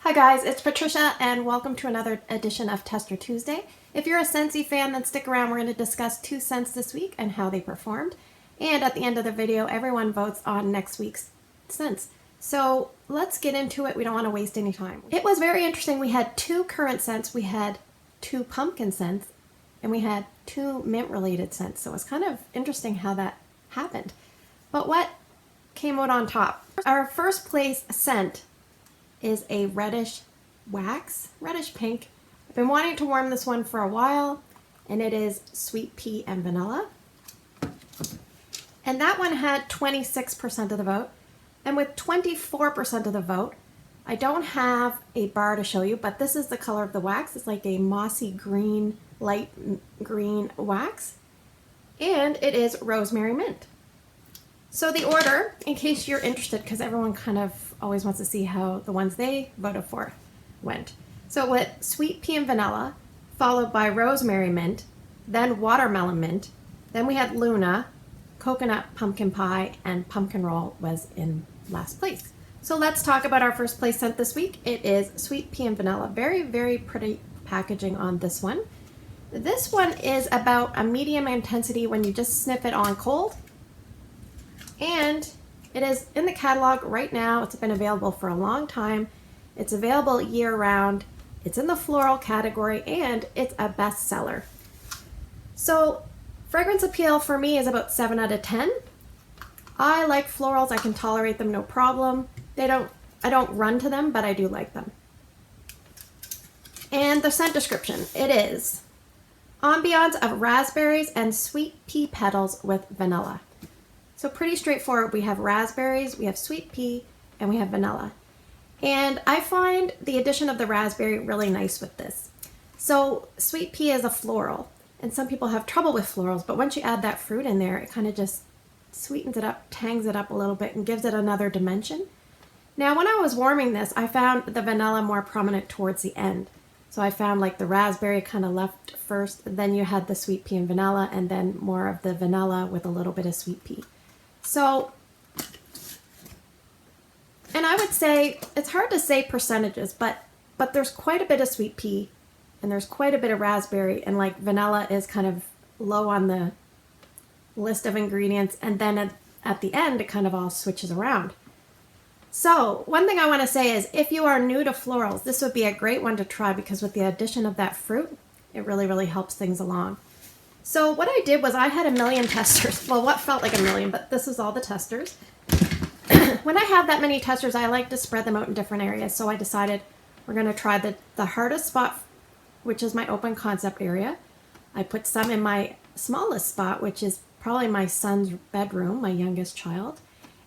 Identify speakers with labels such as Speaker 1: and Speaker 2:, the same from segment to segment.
Speaker 1: Hi guys, it's Patricia and welcome to another edition of Tester Tuesday. If you're a Scentsy fan, then stick around. We're going to discuss 2 scents this week and how they performed. And at the end of the video, everyone votes on next week's scents. So let's get into it. We don't want to waste any time. It was very interesting. We had 2 currant scents, we had 2 pumpkin scents, and we had 2 mint related scents. So it's kind of interesting how that happened. But what came out on top? Our first place scent is a reddish wax, reddish pink. I've been wanting to warm this one for a while, and it is sweet pea and vanilla. And that one had 26% of the vote. And with 24% of the vote, I don't have a bar to show you, but this is the color of the wax. It's like a mossy green, light green wax. And it is Rosemary Mint. So the order, in case you're interested, because everyone kind of always wants to see how the ones they voted for went. So with sweet pea and vanilla, followed by rosemary mint, then watermelon mint, then we had Luna, coconut pumpkin pie, and pumpkin roll was in last place. So let's talk about our first place scent this week. It is sweet pea and vanilla. Very, very pretty packaging on this one. This one is about a medium intensity when you just sniff it on cold. And it is in the catalog right now. It's been available for a long time. It's available year-round. It's in the floral category, and it's a bestseller. So fragrance appeal for me is about 7 out of 10. I like florals. I can tolerate them no problem. I don't run to them, but I do like them. And the scent description, it is ambiance of raspberries and sweet pea petals with vanilla. So pretty straightforward. We have raspberries, we have sweet pea, and we have vanilla. And I find the addition of the raspberry really nice with this. So sweet pea is a floral, and some people have trouble with florals, but once you add that fruit in there, it kind of just sweetens it up, tangs it up a little bit, and gives it another dimension. Now, when I was warming this, I found the vanilla more prominent towards the end. So I found like the raspberry kind of left first, then you had the sweet pea and vanilla, and then more of the vanilla with a little bit of sweet pea. So, and I would say, it's hard to say percentages, but there's quite a bit of sweet pea, and there's quite a bit of raspberry, and like vanilla is kind of low on the list of ingredients, and then at the end, it kind of all switches around. So, one thing I want to say is, if you are new to florals, this would be a great one to try, because with the addition of that fruit, it really, really helps things along. So what I did was I had a million testers. Well, what felt like a million, but this is all the testers. When I have that many testers, I like to spread them out in different areas. So I decided we're going to try the hardest spot, which is my open concept area. I put some in my smallest spot, which is probably my son's bedroom, my youngest child.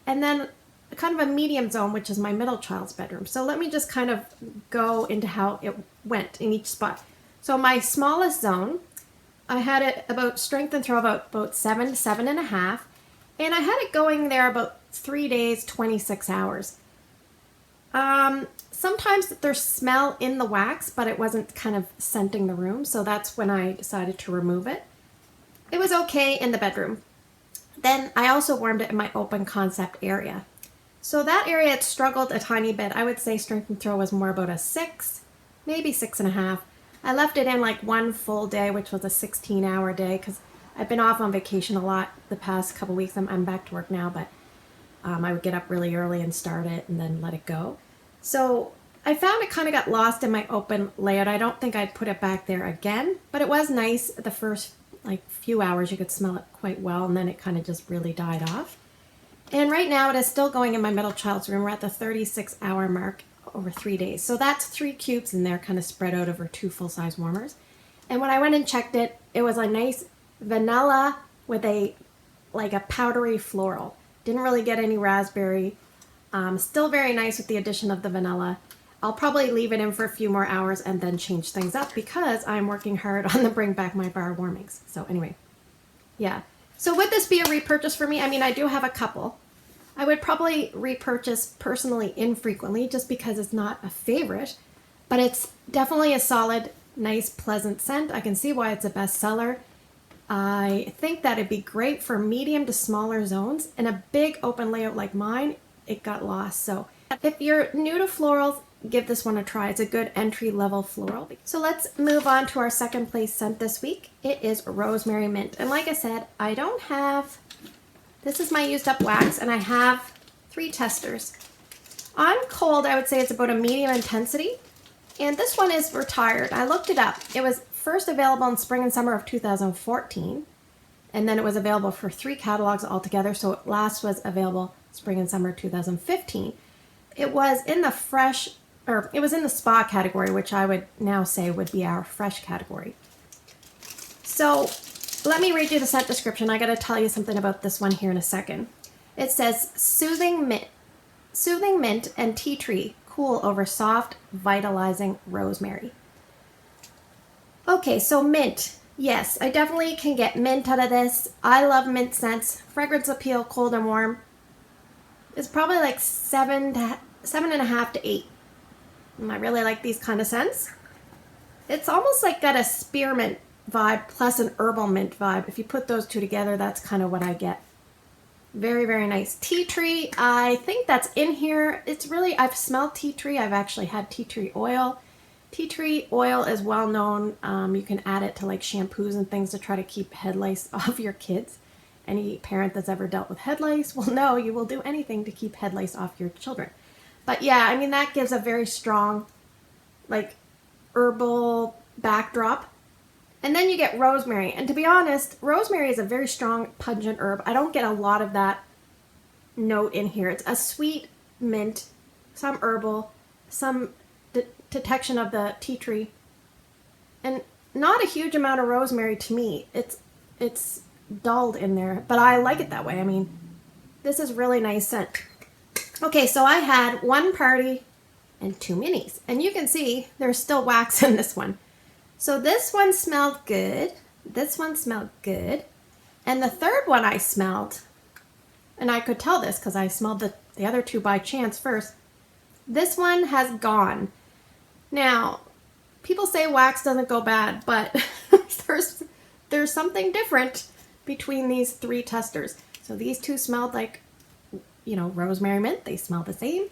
Speaker 1: And then kind of a medium zone, which is my middle child's bedroom. So let me just kind of go into how it went in each spot. So my smallest zone, I had it about strength and throw about 7 to 7.5, and I had it going there about 3 days, 26 hours. Sometimes there's smell in the wax, but it wasn't kind of scenting the room, so that's when I decided to remove it. It was okay in the bedroom. Then I also warmed it in my open concept area. So that area, it struggled a tiny bit. I would say strength and throw was more about a 6, maybe 6.5. I left it in like 1 full day, which was a 16-hour day, because I've been off on vacation a lot the past couple weeks. I'm back to work now, but I would get up really early and start it and then let it go. So I found it kind of got lost in my open layout. I don't think I'd put it back there again, but it was nice. The first like few hours you could smell it quite well, and then it kind of just really died off. And right now it is still going in my middle child's room. We're at the 36-hour mark over 3 days. So that's 3 cubes in there, kind of spread out over 2 full-size warmers. And when I went and checked it, it was a nice vanilla with a powdery floral. Didn't really get any raspberry. Still very nice with the addition of the vanilla. I'll probably leave it in for a few more hours and then change things up, because I'm working hard on the Bring Back My Bar warmings. So anyway, yeah. So would this be a repurchase for me? I mean, I do have a couple. I would probably repurchase personally infrequently, just because it's not a favorite, but it's definitely a solid, nice, pleasant scent. I can see why it's a bestseller. I think that it'd be great for medium to smaller zones. In a big open layout like mine, it got lost. So If you're new to florals, give this one a try. It's a good entry-level floral. So let's move on to our second place scent this week. It is Rosemary Mint. And like I said, I don't have, this is my used up wax, and I have 3 testers. On cold, I would say it's about a medium intensity. And this one is retired. I looked it up. It was first available in spring and summer of 2014. And then it was available for 3 catalogs altogether. So last was available spring and summer 2015. It was in the fresh, or it was in the spa category, which I would now say would be our fresh category. So let me read you the scent description. I got to tell you something about this one here in a second. It says soothing mint and tea tree, cool over soft, vitalizing rosemary. Okay, so mint. Yes, I definitely can get mint out of this. I love mint scents. Fragrance appeal, cold and warm. It's probably like 7.5 to 8. I really like these kind of scents. It's almost like got a spearmint vibe plus an herbal mint vibe. If you put those two together, that's kind of what I get. Very, very nice. Tea tree, I think that's in here. It's really, I've smelled tea tree. I've actually had tea tree oil. Tea tree oil is well known. You can add it to like shampoos and things to try to keep head lice off your kids. Any parent that's ever dealt with head lice will know you will do anything to keep head lice off your children. But yeah, I mean, that gives a very strong, like, herbal backdrop. And then you get rosemary. And to be honest, rosemary is a very strong, pungent herb. I don't get a lot of that note in here. It's a sweet mint, some herbal, some detection of the tea tree, and not a huge amount of rosemary to me. It's dulled in there, but I like it that way. I mean, this is really nice scent. Okay, so I had 1 party and 2 minis. And you can see there's still wax in this one. So this one smelled good. This one smelled good. And the third one I smelled, and I could tell this because I smelled the other 2 by chance first. This one has gone. Now, people say wax doesn't go bad, but there's something different between these 3 testers. So these 2 smelled like, you know, rosemary mint. They smell the same.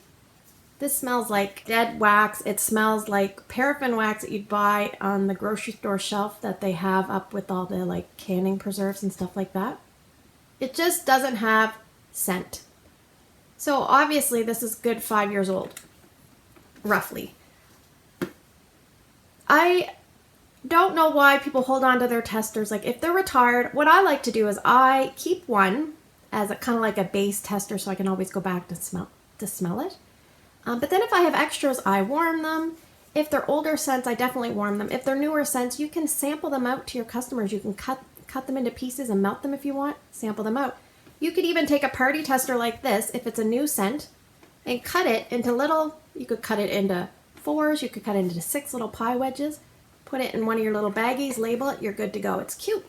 Speaker 1: This smells like dead wax. It smells like paraffin wax that you'd buy on the grocery store shelf that they have up with all the like canning preserves and stuff like that. It just doesn't have scent. So obviously this is good 5 years old, roughly. I don't know why people hold on to their testers. Like if they're retired, what I like to do is I keep one as a kind of like a base tester so I can always go back to smell it. But then if I have extras, I warm them. If they're older scents, I definitely warm them. If they're newer scents, you can sample them out to your customers. You can cut them into pieces and melt them if you want. Sample them out. You could even take a party tester like this, if it's a new scent, and cut it into little, you could cut it into 4s, you could cut it into 6 little pie wedges, put it in one of your little baggies, label it, you're good to go. It's cute.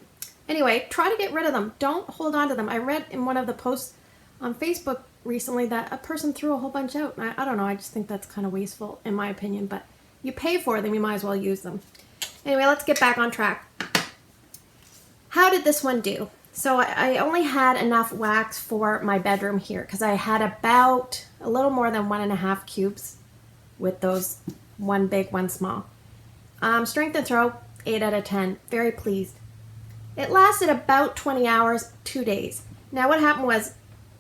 Speaker 1: Anyway, try to get rid of them. Don't hold on to them. I read in one of the posts on Facebook recently that a person threw a whole bunch out. I don't know, I just think that's kind of wasteful in my opinion, but you pay for them, you might as well use them. Anyway, let's get back on track. How did this one do? So I only had enough wax for my bedroom here because I had about a little more than 1.5 cubes with those 1 big, 1 small. Strength and throw, 8 out of 10. Very pleased. It lasted about 20 hours, 2 days. Now what happened was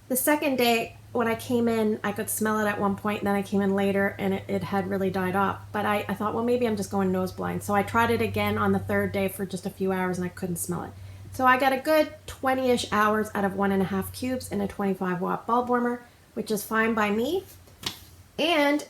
Speaker 1: the second day when I came in, I could smell it at one point, and then I came in later and it had really died off. But I thought, well, maybe I'm just going nose blind. So I tried it again on the 3rd day for just a few hours and I couldn't smell it. So I got a good 20-ish hours out of 1.5 cubes in a 25-watt bulb warmer, which is fine by me. And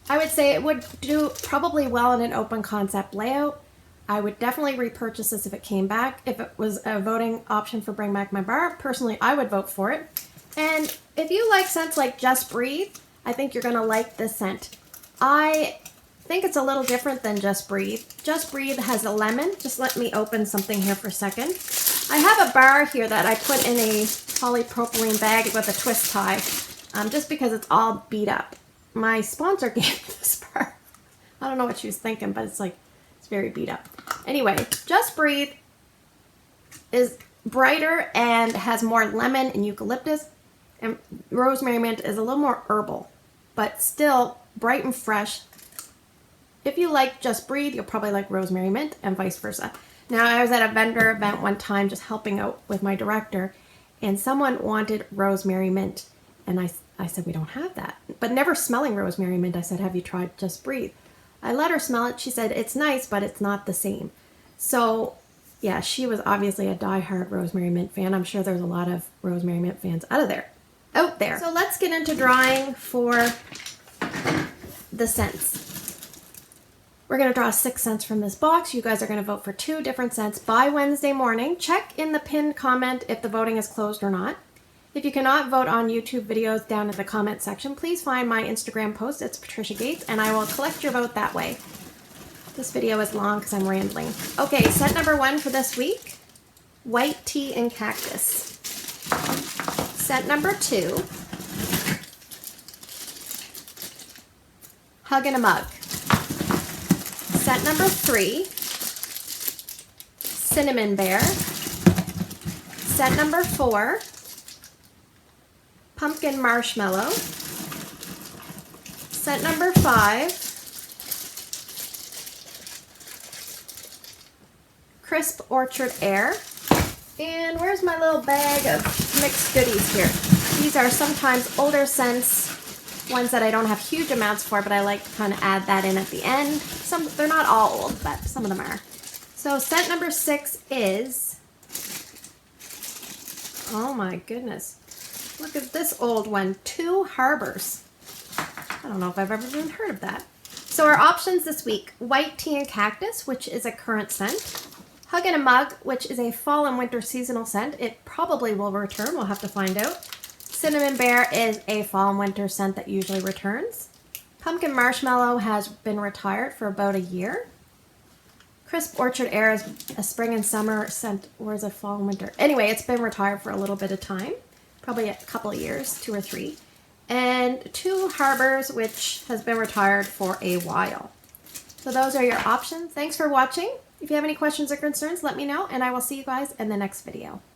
Speaker 1: I would say it would do probably well in an open concept layout. I would definitely repurchase this if it came back. If it was a voting option for Bring Back My Bar, personally, I would vote for it. And if you like scents like Just Breathe, I think you're going to like this scent. I think it's a little different than Just Breathe. Just Breathe has a lemon. Just let me open something here for a second. I have a bar here that I put in a polypropylene bag with a twist tie, just because it's all beat up. My sponsor gave me this bar. I don't know what she was thinking, but it's like, it's very beat up. Anyway, Just Breathe is brighter and has more lemon and eucalyptus, and Rosemary Mint is a little more herbal. but still bright and fresh. If you like Just Breathe, you'll probably like Rosemary Mint, and vice versa. Now, I was at a vendor event one time just helping out with my director, and someone wanted Rosemary Mint, and I said, we don't have that. But never smelling Rosemary Mint, I said, have you tried Just Breathe? I let her smell it. She said, it's nice, but it's not the same. So, yeah, she was obviously a diehard Rosemary Mint fan. I'm sure there's a lot of Rosemary Mint fans out there. So let's get into drawing for the scents. We're going to draw 6 scents from this box. You guys are going to vote for 2 different scents by Wednesday morning. Check in the pinned comment if the voting is closed or not. If you cannot vote on YouTube videos, down in the comment section, please find my Instagram post. It's Patricia Gates, and I will collect your vote that way. This video is long because I'm rambling. Okay, scent number 1 for this week, White Tea and Cactus. Scent number 2, Hug in a Mug. Scent number 3, Cinnamon Bear. Scent number 4, Pumpkin Marshmallow. Scent number 5, Crisp Orchard Air. And where's my little bag of mixed goodies here? These are sometimes older scents, ones that I don't have huge amounts for, but I like to kind of add that in at the end. They're not all old, but some of them are. So scent number 6 is, oh my goodness, look at this old one, Two Harbors. I don't know if I've ever even heard of that. So our options this week, White Tea and Cactus, which is a current scent. Hug in a Mug, which is a fall and winter seasonal scent. It probably will return, we'll have to find out. Cinnamon Bear is a fall and winter scent that usually returns. Pumpkin Marshmallow has been retired for about a year. Crisp Orchard Air is a spring and summer scent, or is it fall and winter? Anyway, it's been retired for a little bit of time, probably a couple of years, 2 or 3. And Two Harbors, which has been retired for a while. So those are your options. Thanks for watching. If you have any questions or concerns, let me know, and I will see you guys in the next video.